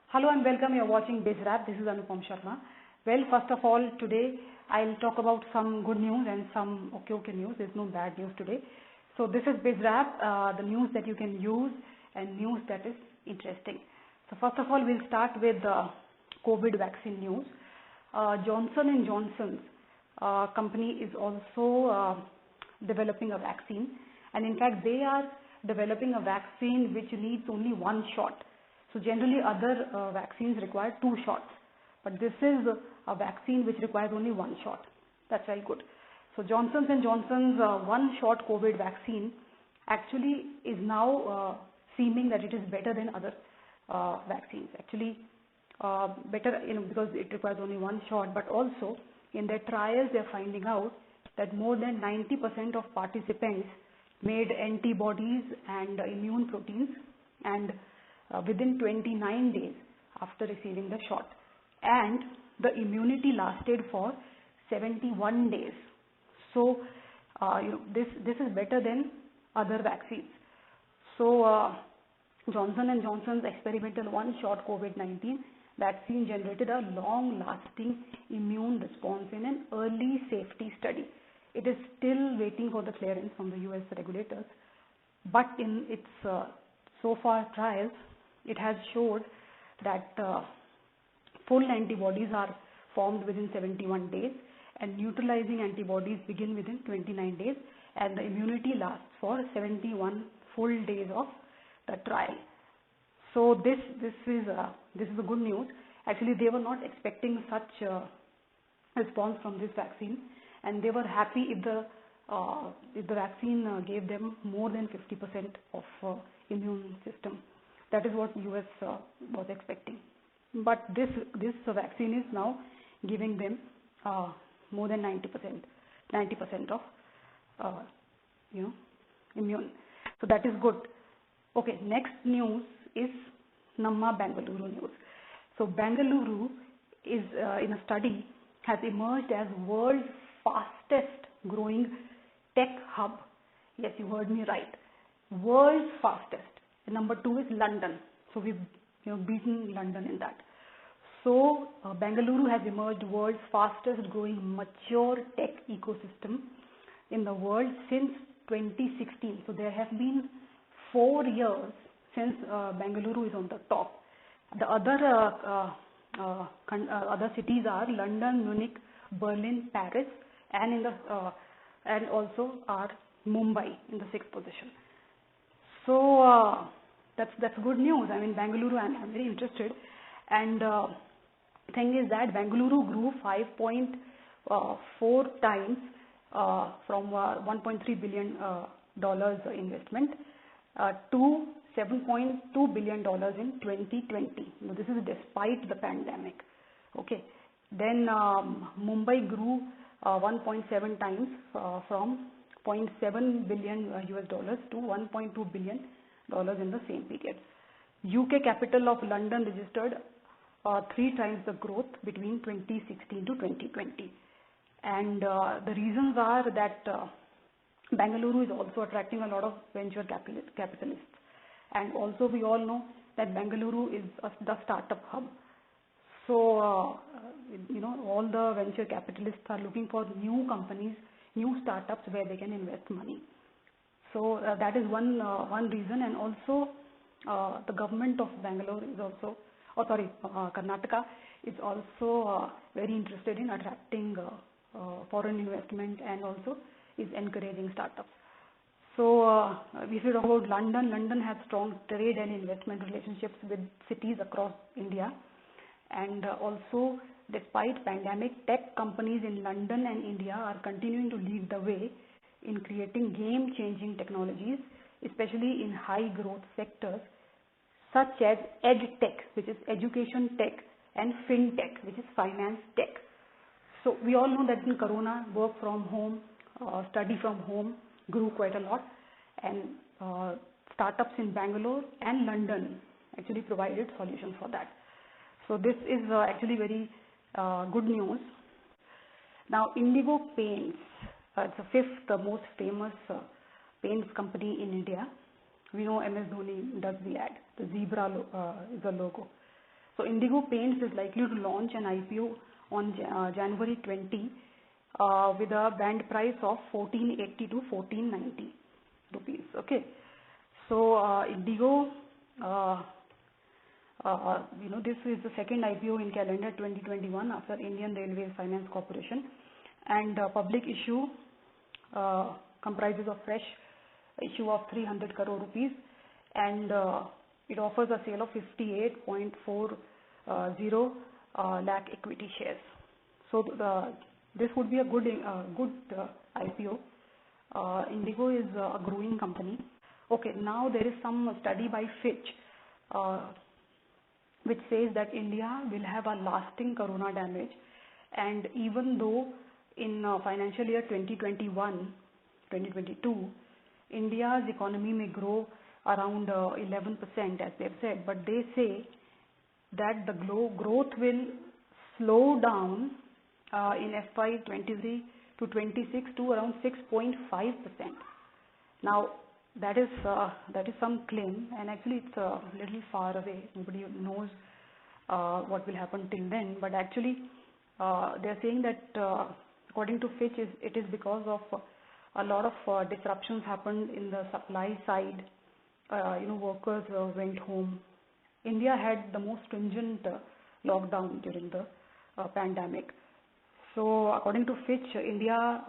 Hello and welcome. You're watching BizRap. This is Anupam Sharma. Well, first of all, today I'll talk about some good news and some okay news. There's no bad news today. So this is BizRap, the news that you can use and news that is interesting. So first of all, we'll start with the COVID vaccine news. Johnson & Johnson's company is also developing a vaccine, and in fact they are developing a vaccine which needs only one shot. So generally other vaccines require 2 shots, but this is a vaccine which requires only 1 shot. That's very good. So Johnson & Johnson's one-shot COVID vaccine actually is now seeming that it is better than other vaccines. Actually better, because it requires only 1 shot, but also in their trials they are finding out that more than 90% of participants made antibodies and immune proteins, and within 29 days after receiving the shot, and the immunity lasted for 71 days. So this is better than other vaccines. So Johnson & Johnson's experimental one-shot COVID-19 vaccine generated a long-lasting immune response in an early safety study. It is still waiting for the clearance from the US regulators, but in its so far trials, it has showed that full antibodies are formed within 71 days and neutralizing antibodies begin within 29 days, and the immunity lasts for 71 full days of the trial. So this is the good news. Actually, they were not expecting such response from this vaccine, and they were happy if the vaccine gave them more than 50% of immune system. That is what US was expecting. But this vaccine is now giving them more than 90% of immune. So that is good. Okay, next news is Namma Bengaluru news. So Bengaluru is in a study has emerged as world's fastest growing tech hub. Yes, you heard me right. World's fastest. And number 2 is London. So we've beaten London in that. So Bengaluru has emerged world's fastest growing mature tech ecosystem in the world since 2016. So there have been 4 years since Bengaluru is on the top. The other cities are London, Munich, Berlin, Paris, and and also are Mumbai in the 6th position. So that's good news. I mean, Bengaluru, I'm very interested. And thing is that Bengaluru grew 5.4 times from $1.3 billion investment to $7.2 billion in 2020. Now, this is despite the pandemic. Okay. Then Mumbai grew 1.7 times from $0.7 billion US dollars to $1.2 billion in the same period. UK capital of London registered 3 times the growth between 2016 to 2020. And the reasons are that Bengaluru is also attracting a lot of venture capitalists. And also we all know that Bengaluru is the startup hub. So, all the venture capitalists are looking for new companies, new startups where they can invest money. So that is one reason, and also the government of Bangalore is also, Karnataka is also very interested in attracting foreign investment and also is encouraging startups. So we should talk about London. London has strong trade and investment relationships with cities across India, and also despite pandemic, tech companies in London and India are continuing to lead the way in creating game-changing technologies, especially in high-growth sectors such as EdTech, which is education tech, and FinTech, which is finance tech. So we all know that in Corona, work from home, study from home grew quite a lot, and startups in Bangalore and London actually provided solutions for that. So this is actually very good news. Now, Indigo Paints, it's the 5th most famous paints company in India. We know MS Dhoni does the ad. The zebra is the logo. So Indigo Paints is likely to launch an IPO on January 20 with a band price of 1480 to 1490 rupees. Okay. So Indigo, this is the second IPO in calendar 2021 after Indian Railways Finance Corporation, and public issue comprises of fresh issue of 300 crore rupees, and it offers a sale of 58.40 lakh equity shares. So this would be a good IPO. Indigo is a growing company. Okay, now there is some study by Fitch which says that India will have a lasting corona damage, and even though in financial year 2021-2022 India's economy may grow around 11%, as they've said, but they say that the growth will slow down in FY 23 to 26 to around 6.5%. Now that is some claim, and actually it's a little far away. Nobody knows what will happen till then. But actually, they are saying that according to Fitch, it is because of a lot of disruptions happened in the supply side. Workers went home. India had the most stringent lockdown during the pandemic. So according to Fitch, India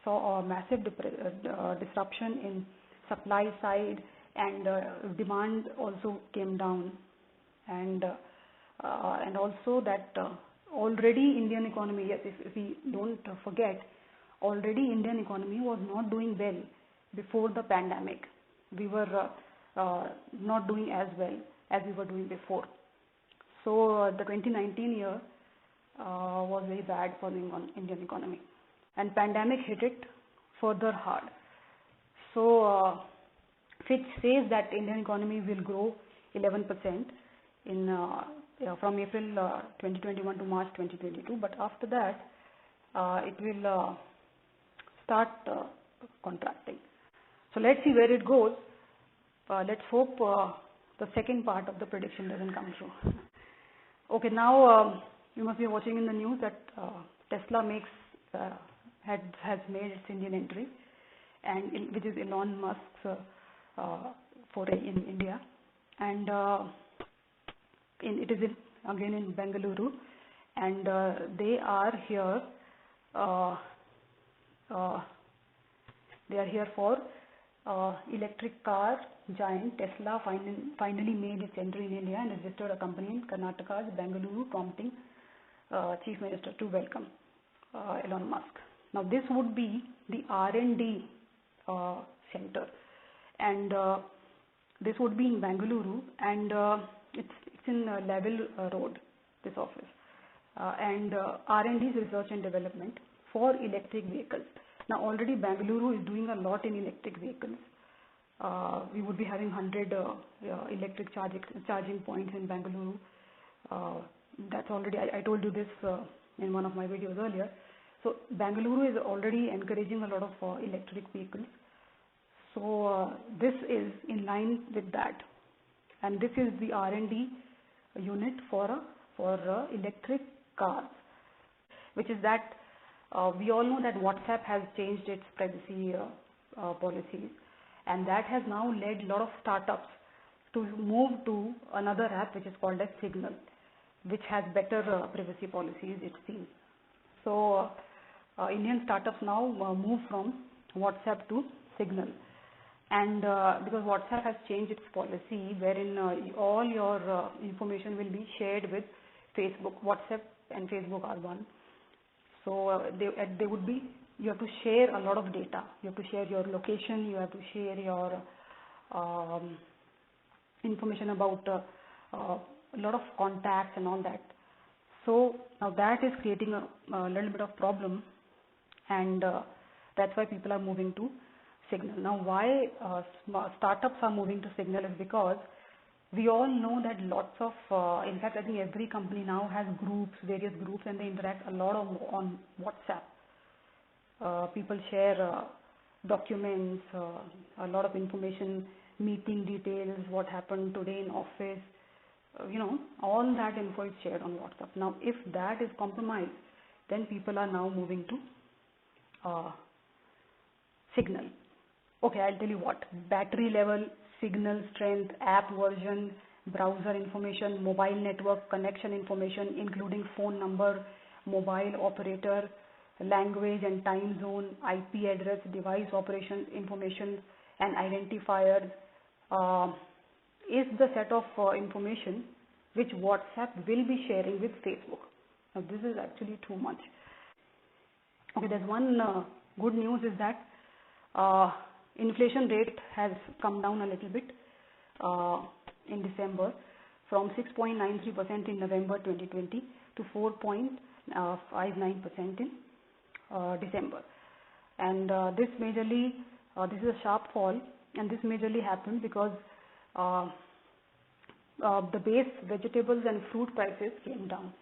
saw a massive disruption in supply side, and demand also came down, and also that already Indian economy, yes, if we don't forget, already Indian economy was not doing well before the pandemic. We were not doing as well as we were doing before. So the 2019 year was very bad for the Indian economy, and pandemic hit it further hard. So Fitch says that Indian economy will grow 11% in from April 2021 to March 2022, but after that it will start contracting. So let's see where it goes. Let's hope the second part of the prediction doesn't come true. Okay, now you must be watching in the news that Tesla has made its Indian entry, and which is Elon Musk's foray in India, and it is again in Bengaluru, and they are here. They are here for electric car giant Tesla finally made its entry in India and registered a company in Karnataka's Bengaluru, prompting Chief Minister to welcome Elon Musk. Now this would be the R&D center, and this would be in Bengaluru, and it's in Level Road, this office, and R&D is research and development for electric vehicles. Now already Bengaluru is doing a lot in electric vehicles. We would be having 100 electric charging points in Bengaluru. That's already, I told you this in one of my videos earlier. So Bengaluru is already encouraging a lot of electric vehicles. So this is in line with that, and this is the R&D unit for electric cars, which is that we all know that WhatsApp has changed its privacy policies, and that has now led a lot of startups to move to another app which is called as Signal, which has better privacy policies, it seems. So Indian startups now move from WhatsApp to Signal, and because WhatsApp has changed its policy wherein all your information will be shared with Facebook. WhatsApp and Facebook are one. So they would be, you have to share a lot of data. You have to share your location, you have to share your information about a lot of contacts and all that. So now that is creating a little bit of problem, and that's why people are moving to Signal. Now why startups are moving to Signal is because we all know that lots of, in fact I think every company now has groups, various groups, and they interact a lot on WhatsApp. People share documents, a lot of information, meeting details, what happened today in office, all that info is shared on WhatsApp. Now, if that is compromised, then people are now moving to Signal. Okay, I'll tell you what. Battery level, signal strength, app version, browser information, mobile network connection information, including phone number, mobile operator, language and time zone, IP address, device operation information, and identifiers is the set of information which WhatsApp will be sharing with Facebook. Now, this is actually too much. Okay, there's one good news is that inflation rate has come down a little bit in December from 6.93% in November 2020 to 4.59% in December. And this majorly, this is a sharp fall, and this majorly happened because the base vegetables and fruit prices came down,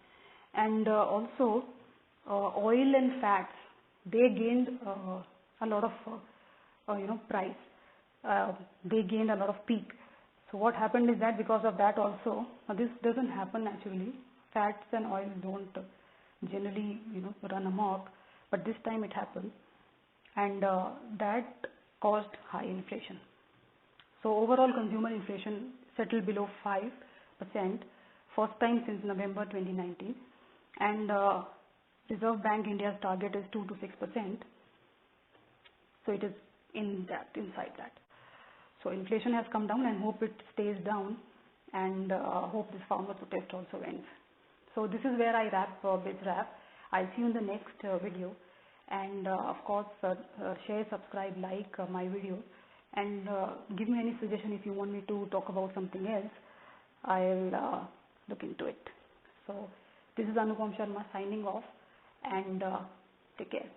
and also oil and fats, they gained a lot of price. They gained a lot of peak. So what happened is that because of that also, this doesn't happen naturally. Fats and oil don't generally run amok, but this time it happened, and that caused high inflation. So overall consumer inflation settled below 5%, first time since November 2019, and Reserve Bank India's target is 2 to 6%. So it is inside that. So inflation has come down, and hope it stays down, and hope this farmer protest also ends. So this is where I wrap BizWrap. I'll see you in the next video, and of course share, subscribe, like my video, and give me any suggestion if you want me to talk about something else. I'll look into it. So this is Anupam Sharma signing off, and take care.